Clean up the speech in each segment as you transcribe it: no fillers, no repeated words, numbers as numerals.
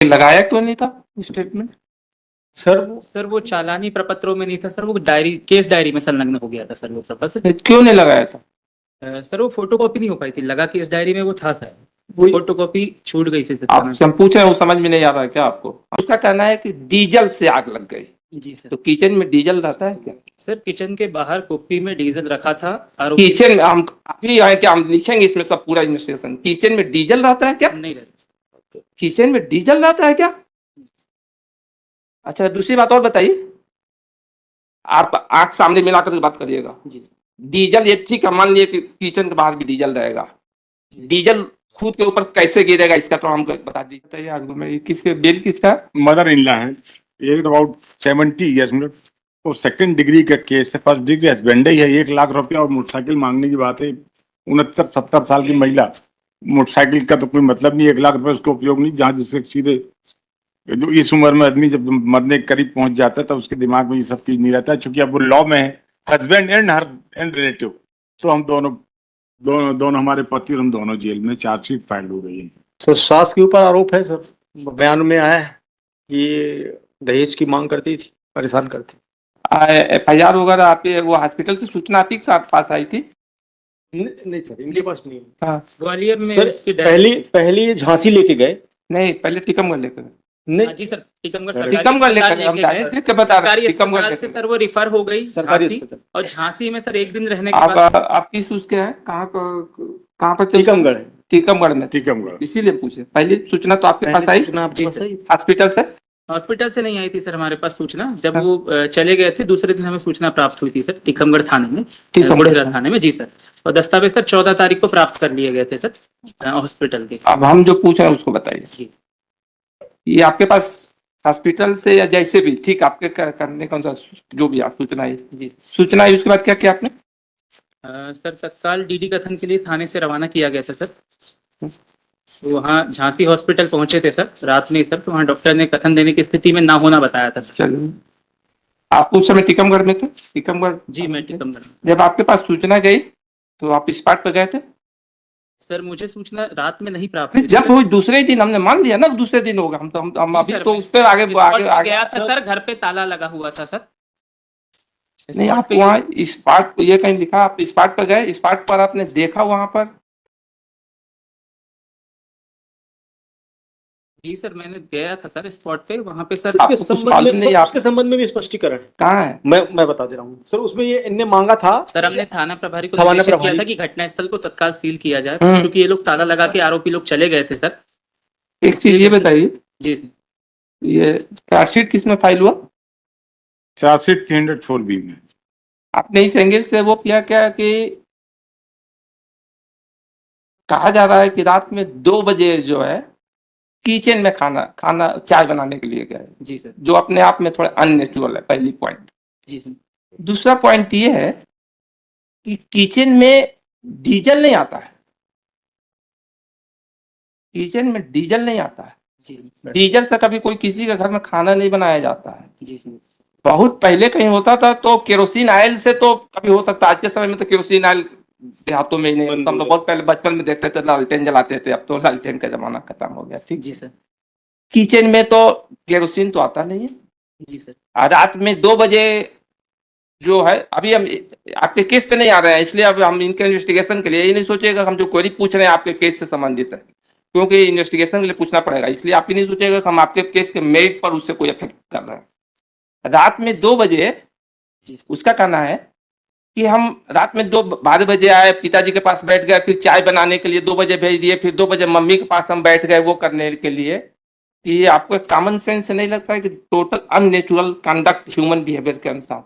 लगाया क्यों नहीं था स्टेटमेंट? सर वो चालानी प्रपत्रों में नहीं था सर, वो डायरी केस डायरी में संलग्न हो गया था सर वो प्रपत्र। क्यों नहीं लगाया था? सर वो फोटोकॉपी नहीं हो पाई थी, लगा केस डायरी में वो था सर, वही- फोटोकॉपी छूट गई थी आप हम पूछ रहे हैं, वो समझ में नहीं आ रहा है क्या आपको? उसका कहना है कि डीजल से आग लग गई। जी सर। तो किचन में डीजल रहता है क्या? सर किचन के बाहर कुप्पी में डीजल रखा था और किचन में हम अभी आए क्या, हम लिखेंगे इसमें सब पूरा इन्वेस्टिगेशन। किचन में डीजल रहता है क्या? नहीं रहता। किचन में डीजल रहता है क्या? अच्छा, दूसरी बात और बताइए, आप आंख सामने मिलाकर के बात करिएगा। जी सर। डीजल ये ठीक है, मान लिया कि किचन के बाहर भी डीजल रहेगा, डीजल खुद के ऊपर कैसे गिरेगा इसका तो हमको बता दीजिए। आगू में किसके बिल किसका? मदर इन लॉ है, एज अबाउट 70 ईयर्स में, वो सेकंड डिग्री का केस है, फर्स्ट डिग्री हस्बैंड ही है। 1 लाख रुपया और मोटरसाइकिल मांगने की बात है। 69-70 साल की महिला, मोटरसाइकिल का तो कोई मतलब नहीं, 1 लाख रुपए उसको उपयोग नहीं, जहाँ जिससे सीधे जो इस उम्र में आदमी जब मरने के करीब पहुंच जाता है तब उसके दिमाग में ये सब चीज नहीं रहता है। चूंकि अब वो लॉ में है, husband and her and relative, तो हम दोनों हमारे पति और हम दोनों जेल में, चार्जशीट फाइल हो गई है। सर सास के ऊपर आरोप है सर, बयान में आया है ये दहेज की मांग करती थी, परेशान करती। FIR वगैरह आपके वो हॉस्पिटल से सूचना आपके साथ पास आई थी? नहीं सर, इनके पास नहीं। हाँ। ग्वालियर में सर इसकी पहले ये झांसी लेके गए। नहीं, पहले टीकमगढ़ लेकर। नहीं जी सर, टीकमगढ़ टीकमगढ़ लेकर हम जाए देख के बता रहे हैं, टीकमगढ़ सरकारी से सर वो रिफर हो गई सरकारी झांसी, अस्पताल। और झांसी में सर 1 दिन रहने के बाद आप किस उसके हैं, कहाँ पर? टीकमगढ़ है। टीकमगढ़ में। टीकमगढ़। इसीलिए पूछे, पहली सूचना तो आपके पास आई सूचना आपके जी पास सर। आई? हॉस्पिटल से? हॉस्पिटल से नहीं आई थी सर हमारे पास सूचना, जब वो चले गए थे दूसरे दिन हमें सूचना प्राप्त हुई थी सर टीकमगढ़ थाने में, बुढ़ेरा थाने में। जी सर, और दस्तावेज सर 14 तारीख को प्राप्त कर लिए गए थे सर हॉस्पिटल के। अब हम जो पूछ रहे हैं उसको बताइए। जी। ये आपके पास हॉस्पिटल से या जैसे भी ठीक आपके करने कौन सा जो भी आप सूचना आई? जी। सूचना आई उसके बाद क्या किया आपने? सर तत्काल डीडी कथन के लिए थाने से रवाना किया गया था सर। वहाँ झांसी हॉस्पिटल पहुंचे थे सर रात में सर, तो वहाँ डॉक्टर ने कथन देने की स्थिति में ना होना बताया था सर। चलिए, आप उस समय टीकमगढ़ में थे? टीकमगढ़? जी मैं टीकमगढ़। जब आपके पास सूचना गई तो आप स्पॉट पर गए थे? सर मुझे सूचना रात में नहीं प्राप्त हुई। जब वो दूसरे दिन हमने मान लिया ना, दूसरे दिन होगा, हम अभी तो उस पर आगे गया था सर, घर पे ताला लगा हुआ था सर। नहीं, आप वहाँ स्पॉट ये कहीं लिखा, आप स्पॉट पर गए, स्पॉट पर आपने देखा वहां पर? जी सर, मैंने गया था सर स्पॉट पे, वहाँ पे सर आपको कुछ मालूम नहीं? उसके संबंध में भी स्पष्टीकरण कहाँ है? मैं बता दे रहा हूँ सर। उसमें ये इनने मांगा था सर, हमने थाना प्रभारी को थाना निर्देशित किया प्रभारी- था कि घटनास्थल को तत्काल सील किया जाए, क्योंकि ये लोग ताला लगा के आरोपी लोग चले गए थे सर। एक चीज ये बताइए, जी सर, ये चार्जशीट किस में फाइल हुआ? चार्जशीट 304B में। आपने इस एंगल से वो किया क्या कि कहा जा रहा है कि रात में 2 बजे जो है किचन में खाना चाय बनाने के लिए गए? जी सर। जो अपने आप में थोड़ा अननेचुरल है, पहली पॉइंट। जी सर। दूसरा पॉइंट ये है कि किचन में डीजल नहीं आता है, किचन में डीजल नहीं आता है। जी सर। डीजल से कभी कोई किसी के घर में खाना नहीं बनाया जाता है। जी सर। बहुत पहले कहीं होता था तो केरोसिन ऑयल से तो कभी हो सकता है, आज के समय में तो केरोसिन ऑयल देहातों में ही नहीं, हम तो बहुत पहले बचपन में देखते थे लालटेन जलाते थे, अब तो लालटेन का जमाना खत्म हो गया। ठीक। जी सर। किचन में तो केरोसिन तो आता नहीं है। जी सर। रात में 2 बजे जो है, अभी हम आपके केस पे नहीं आ रहे हैं, इसलिए अब हम इनके इन्वेस्टिगेशन के लिए ये नहीं सोचेगा हम जो क्वेरी पूछ रहे हैं आपके केस से संबंधित है, क्योंकि इन्वेस्टिगेशन के लिए पूछना पड़ेगा, इसलिए आप ही नहीं सोचेगा कि हम आपके केस के मेरिट पर उससे कोई इफेक्ट कर रहे हैं। रात में 2 बजे उसका कहना है कि हम रात में 12 बजे आए, पिताजी के पास बैठ गए, फिर चाय बनाने के लिए 2 बजे भेज दिए, फिर 2 बजे मम्मी के पास हम बैठ गए वो करने के लिए। ये आपको एक कॉमन सेंस नहीं लगता है कि total unnatural conduct human behaviour के अनुसार?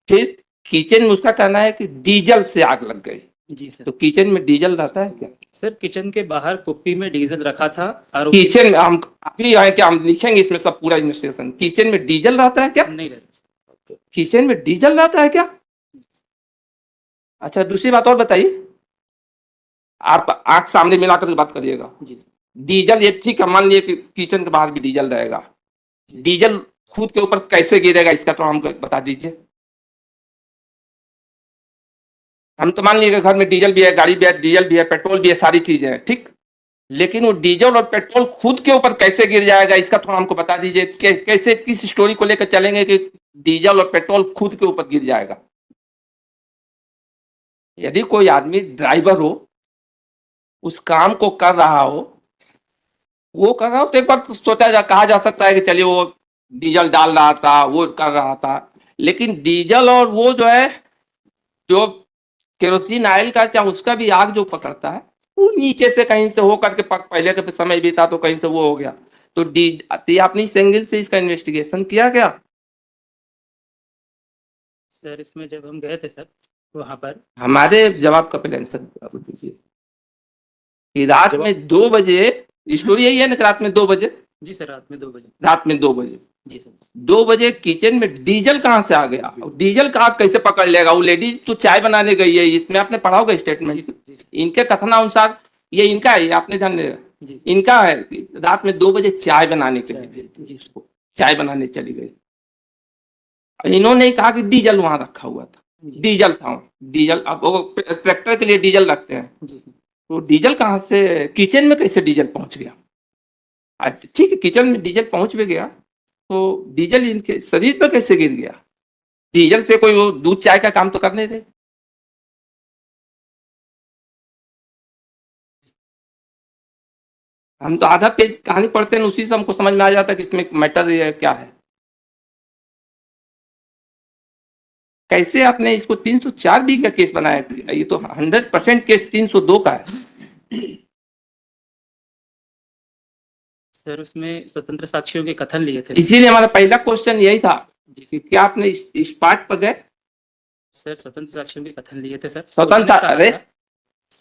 फिर किचन में उसका कहना है कि डीजल से आग लग गई। जी सर। तो किचन में डीजल रहता है क्या? सर किचन के बाहर कुप्पी में डीजल रखा था और किचन में हम अभी आए क्या, हम लिखेंगे इसमें सब पूरा इन्वेस्टिगेशन। किचन में डीजल रहता है क्या? नहीं रहता। किचन में डीजल रहता है क्या? अच्छा, दूसरी बात और बताइए, आप आंख सामने मिलाकर के बात करिएगा। जी सर। डीजल ये ठीक है, मान लिया कि किचन के बाहर भी डीजल रहेगा, डीजल खुद के ऊपर कैसे गिरेगा इसका तो हमको बता दीजिए। हम तो मान लीजिए घर में डीजल भी है, गाड़ी भी है, डीजल भी है, पेट्रोल भी है, सारी चीजें हैं, ठीक। लेकिन वो डीजल और पेट्रोल खुद के ऊपर कैसे गिर जाएगा, इसका थोड़ा हमको बता दीजिए। कैसे, किस स्टोरी को लेकर चलेंगे कि डीजल और पेट्रोल खुद के ऊपर गिर जाएगा? यदि कोई आदमी ड्राइवर हो, उस काम को कर रहा हो, वो कर रहा हो, तो एक बार कहा जा सकता है कि चलिए वो डीजल डाल रहा था, वो कर रहा था। लेकिन डीजल और वो जो है, जो केरोसिन ऑयल का, चाहे उसका भी आग जो पकड़ता है, वो नीचे से कहीं से हो करके पहले के समय भी था तो कहीं से वो हो गया। तो तो आपने इस एंगल से इसका इन्वेस्टिगेशन किया क्या? सर इसमें जब हम गए थे सर वहां पर, हमारे जवाब का पहले आंसर आप दीजिए कि रात में 2 बजे, स्टोरी यही है ना कि रात में 2 बजे, जी सर रात में 2 बजे, रात में 2 बजे, जी सर 2 बजे किचन में डीजल कहाँ से आ गया? डीजल का आग कैसे पकड़ लेगा? वो लेडीज तो चाय बनाने गई है, इसमें आपने पढ़ा होगा जी स्टेटमेंट। सर इनके कथनानुसार ये इनका है, ये आपने ध्यान देगा, जी इनका है कि रात में 2 बजे चाय बनाने के लिए भेज दी जी उसको, चाय बनाने चली गई। इन्होंने कहा कि डीजल वहां रखा हुआ था, जी डीजल था, डीजल। अब वो ट्रैक्टर के लिए डीजल रखते हैं, जी सर तो डीजल कहाँ से किचन में कैसे डीजल पहुंच गया? ठीक है, किचन में डीजल पहुंच भी गया, तो डीजल इनके शरीर पर कैसे गिर गया? डीजल से कोई वो दूध चाय का काम तो कर नहीं रहे। हम तो आधा पेज कहानी पढ़ते हैं, उसी से हमको समझ में आ जाता है कि इसमें मैटर ये क्या है। कैसे आपने इसको 304 बी का केस बनाया? ये तो 100% केस 302 का है। सर उसमें स्वतंत्र साक्षियों के कथन लिए थे इसीलिए हमारा पहला क्वेश्चन यही था कि क्या आपने इस पार्ट पर गए? सर, स्वतंत्र साक्षियों के कथन लिए थे सर। स्वतंत्र अरे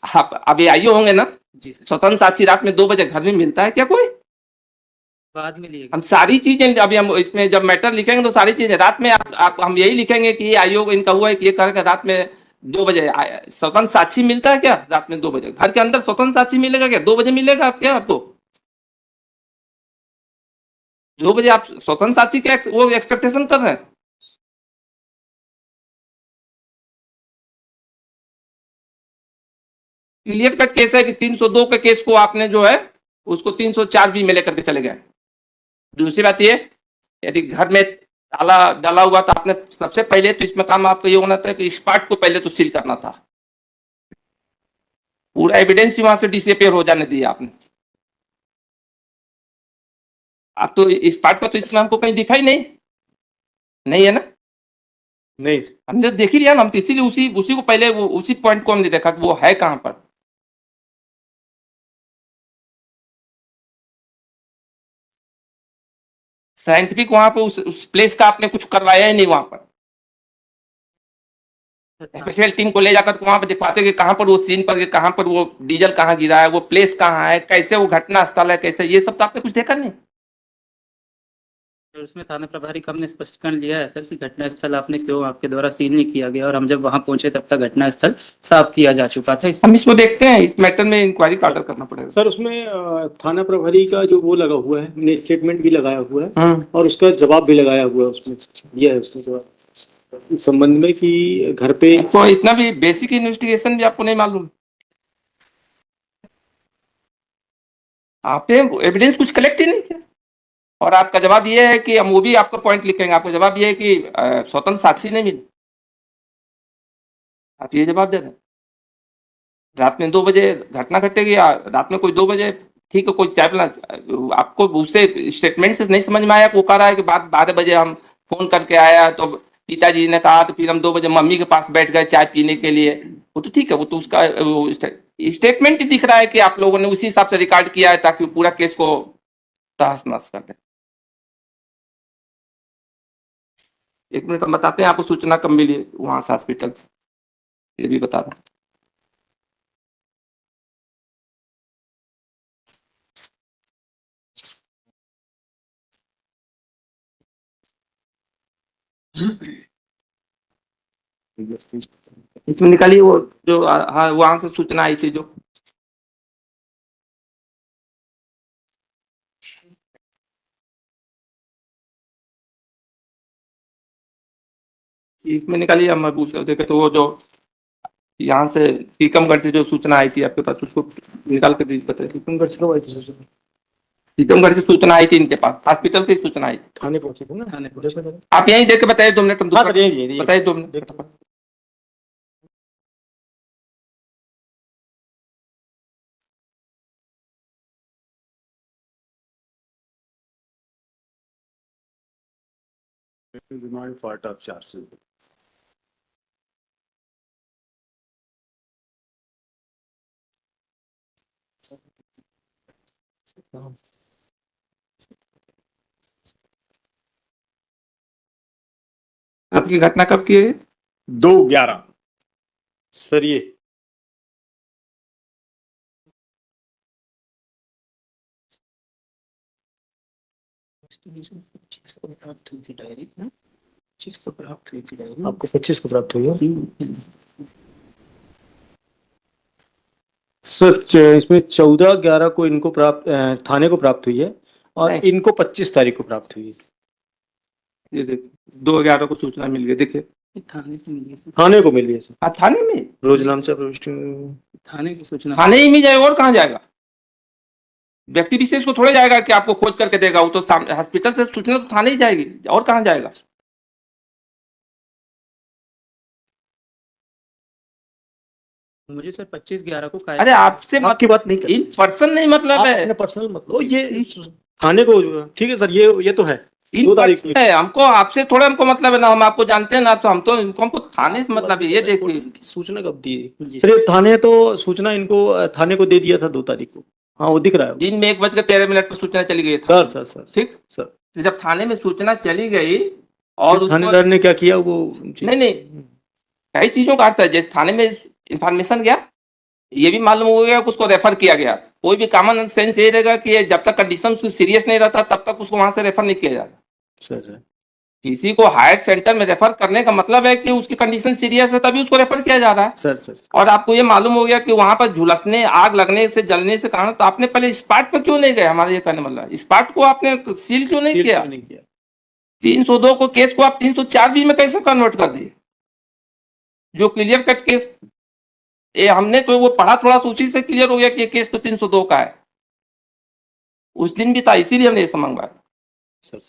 आप अभी आइए होंगे ना? जी सर स्वतंत्र साक्षी रात में 2 बजे घर में मिलता है क्या कोई? बाद में लिए हम सारी चीजें अभी हम इसमें जब मैटर लिखेंगे तो सारी चीजें रात में आप हम यही लिखेंगे कि ये आयोग इनका हुआ है कि ये करके रात में 2 बजे स्वतंत्र साक्षी मिलता है क्या? रात में 2 बजे घर के अंदर स्वतंत्र साक्षी मिलेगा क्या? 2 बजे मिलेगा आप क्या? आपको 2 बजे आप स्वतंत्र साक्षी के वो एक्सपेक्टेशन कर रहे हैं? क्लियर कट केस है कि 302 के केस को आपने जो है उसको 304 बी में लेकर के चले गए। दूसरी बात ये, यदि घर में ताला डाला हुआ था, आपने सबसे पहले तो इसमें काम आपका ये होना था कि इस पार्ट को पहले तो सील करना था। पूरा एविडेंस ही वहां से डिसअपियर हो जाने दिया आपने। आप तो इस पार्ट पर तो इसमें हमको कहीं दिखा ही नहीं, नहीं है ना? नहीं हमने देख ही लिया ना, हम तो इसीलिए उसी उसी को पहले वो उसी पॉइंट को हमने देखा कि वो है कहां पर। साइंटिफिक वहां पे उस प्लेस का आपने कुछ करवाया ही नहीं वहां पर। स्पेशल टीम को ले जाकर वहां पर दिखाते कि कहां पर वो सीन पर, कहां पर वो डीजल कहां गिरा है, वो प्लेस कहां है, कैसे वो घटना स्थल है, कैसे, ये सब तो आपने कुछ देखा नहीं। सर उसमें थाना प्रभारी कम ने स्पष्टीकरण लिया है सर कि घटना स्थल आपने क्यों, आपके द्वारा सील नहीं किया गया, और हम जब वहां पहुंचे तब तक घटना स्थल साफ किया जा चुका था। हम इसको देखते हैं, इस मैटर में इंक्वायरी का ऑर्डर करना पड़ेगा। सर, उसमें थाना प्रभारी का जो वो लगा हुआ है, स्टेटमेंट भी लगाया हुआ है हम्म। और उसका जवाब भी लगाया हुआ है, उसमें दिया है उसका जवाब इस संबंध में कि घर पे तो इतना भी बेसिक इन्वेस्टिगेशन भी आपको नहीं मालूम? आपने एविडेंस कुछ कलेक्ट ही नहीं किया, और आपका जवाब ये है कि हम वो भी आपका पॉइंट लिखेंगे, आपका जवाब ये है कि स्वतंत्र साक्षी नहीं मिले। आप ये जवाब दे रहे हैं। रात में 2 बजे घटना घटेगी, या रात में कोई 2 बजे, ठीक है, कोई चाय पिला, आपको उससे स्टेटमेंट से नहीं समझ में आया? वो कह रहा है कि 12 बजे हम फोन करके आया तो पिताजी ने कहा, तो फिर हम 2 बजे मम्मी के पास बैठ गए चाय पीने के लिए। वो तो ठीक है, वो तो उसका स्टेटमेंट ही दिख रहा है कि आप लोगों ने उसी हिसाब से रिकॉर्ड किया है ताकि पूरा केस को तहस नहस कर दें। 1 मिनट हम बताते हैं आपको सूचना कब मिली वहां से हॉस्पिटल, ये भी बता रहा हूं। इसमें निकालिए वो जो हाँ वहां से सूचना आई थी जो, इसमें निकालिए, हम देखे तो वो जो यहाँ से टीकमगढ़ से जो सूचना आई थी आपके पास, उसको निकाल कर बताइए। टीकमगढ़ से कब आई थी सूचना? टीकमगढ़ से सूचना आई थी इनके पास, हॉस्पिटल से ही सूचना आई थी। थाने पहुंचे थे ना? थाने पहुंचे। देखो, आप यहीं देख के बताइए 2 मिनट, हम हाँ दूसरा सर, यही बताइए 2 मिनट। देखता हूँ। पार्ट ऑफ चार्ज से आपकी घटना कब की है? 2/11 सर ये प्राप्त हुई थी डायरी, 25 को प्राप्त हुई थी डायरी। आपको 25 को प्राप्त हुई है सर। इसमें 14/11 को इनको प्राप्त थाने को प्राप्त हुई है और नहीं। इनको 25 तारीख को प्राप्त हुई है। ये देखिए 2/11 को सूचना मिल गई, देखिए थाने को मिली है सर। थाने को मिली है सर। हाँ थाने में, रोजनामचा प्रविष्टि थाने की सूचना। थाने ही मिल जाए और कहाँ जाएगा? व्यक्ति विशेष को थोड़े जाएगा कि आपको खोज करके देगा, वो तो हॉस्पिटल से सूचना तो थाने ही जाएगी, और कहाँ जाएगा? मुझे सर 25/11 को अरे आपसे आपकी बात नहीं कर इन पर्सन नहीं मतलब है, पर्सनल मतलब ये थाने को। ठीक है सर, ये तो है इन 2 तारीख पर्सन है, हमको आपसे थोड़ा हमको मतलब है ना, हम आपको जानते हैं ना, तो हमको थाने से मतलब है। ये देखिए सूचना कब दी जी सर? ये थाने तो सूचना इनको थाने को दे दिया था 2 तारीख को। हाँ वो दिख रहा है। दिन में 1:13 पर सूचना चली गई सर सर सर ठीक। सर तो जब थाने में सूचना चली गई और उसको थानेदार ने क्या किया वो नहीं कई चीजों का अर्थ है। जैसे थाने में इंफॉर्मेशन गया, ये भी मालूम हो गया कि उसको रेफर किया गया। कोई भी कॉमन सेंस ये रहेगा कि जब तक कंडीशन उसकी सीरियस नहीं रहता तब तक उसको वहां से रेफर नहीं किया जाता। सर किसी को हायर सेंटर में रेफर करने का मतलब है कि उसकी कंडीशन सीरियस है, तभी उसको रेफर किया जा रहा है। सर और आपको ये मालूम हो गया कि वहां पर झुलसने, आग लगने से, जलने से कारण, तो आपने पहले स्पॉट पर क्यों नहीं गए? हमारा ये कहने मतलब स्पॉट को आपने सील क्यों नहीं किया? 302 को केस को आप 304B में कैसे कन्वर्ट कर दिए, जो क्लियर कट केस? ये हमने तो वो पढ़ा, थोड़ा सा उसी से क्लियर हो गया कि ये केस तो 302 का है। उस दिन भी था, इसीलिए हमने ये मंगवाया।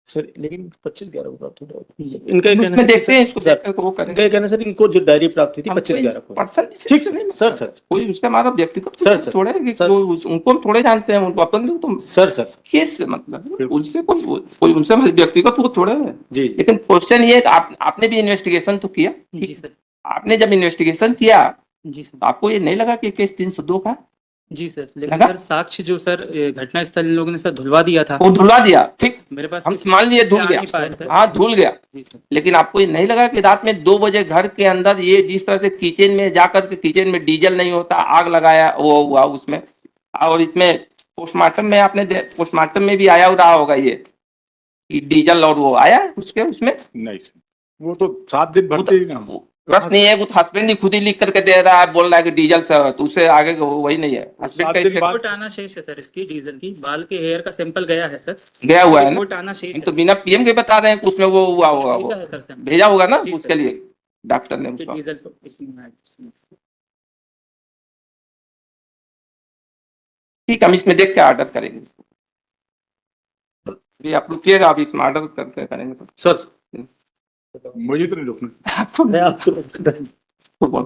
सर लेकिन 25/11 को प्राप्त हुआ। इनका इसमें कहना देखते हैं इसको, देखकर वो इनका करेंगे। कहना सर इनको जो डायरी प्राप्त हुई थी 25/11 को। पर्सन ठीक नहीं सर सर कोई उससे हमारा व्यक्तिगत सर थोड़े है कि सर उनको हम थोड़े जानते हैं, उनको अपन तो सर केस से मतलब उनसे कोई उनसे व्यक्तिगत वो थोड़े है। जी लेकिन क्वेश्चन ये है, आपने भी इन्वेस्टिगेशन तो किया, जी सर। आपने जब इन्वेस्टिगेशन किया जी सर। तो आपको ये नहीं लगा कि केस 302 का? जी सर, लेकिन लगा? सर साक्ष्य जो सर घटना स्थल इन लोगों ने सर धुलवा दिया था। वो धुलवा दिया, ठीक, मेरे पास हम कुछ मान लिए धुल आ गया, नहीं पाए सर। हाँ धुल गया। जी सर। लेकिन आपको ये नहीं लगा कि रात में 2 बजे घर के अंदर ये जिस तरह से किचन में जाकर के, किचन में डीजल नहीं होता, आग लगाया वो हुआ उसमें? और इसमें पोस्टमार्टम में आपने पोस्टमार्टम में भी आया रहा होगा ये कि डीजल और वो आया उसके उसमें? नहीं सर, वो तो 7 दिन भरते ही ना। प्रश्न नहीं है, वो हस्बैंड ही खुद ही लिख करके दे रहा है, बोल रहा है कि डीजल से, तो उससे आगे वही नहीं है। हस्बैंड का रिपोर्ट आना शेष है सर, इसकी डीजल की, बाल के हेयर का सैंपल गया है सर, गया हुआ है ना? रिपोर्ट आना शेष तो बिना पीएम के बता रहे हैं कि उसमें वो हुआ होगा, वो है सर सैंपल भेजा होगा ना जी उसके सर। लिए डॉक्टर ने उसको। डीजल तो इसमें है। ठीक, हम इसमें देख के ऑर्डर करेंगे, ये आप रुकिएगा, आप इसमें ऑर्डर करके करेंगे सर मुझे तो नहीं रोकना। आपको मैं आपको बोल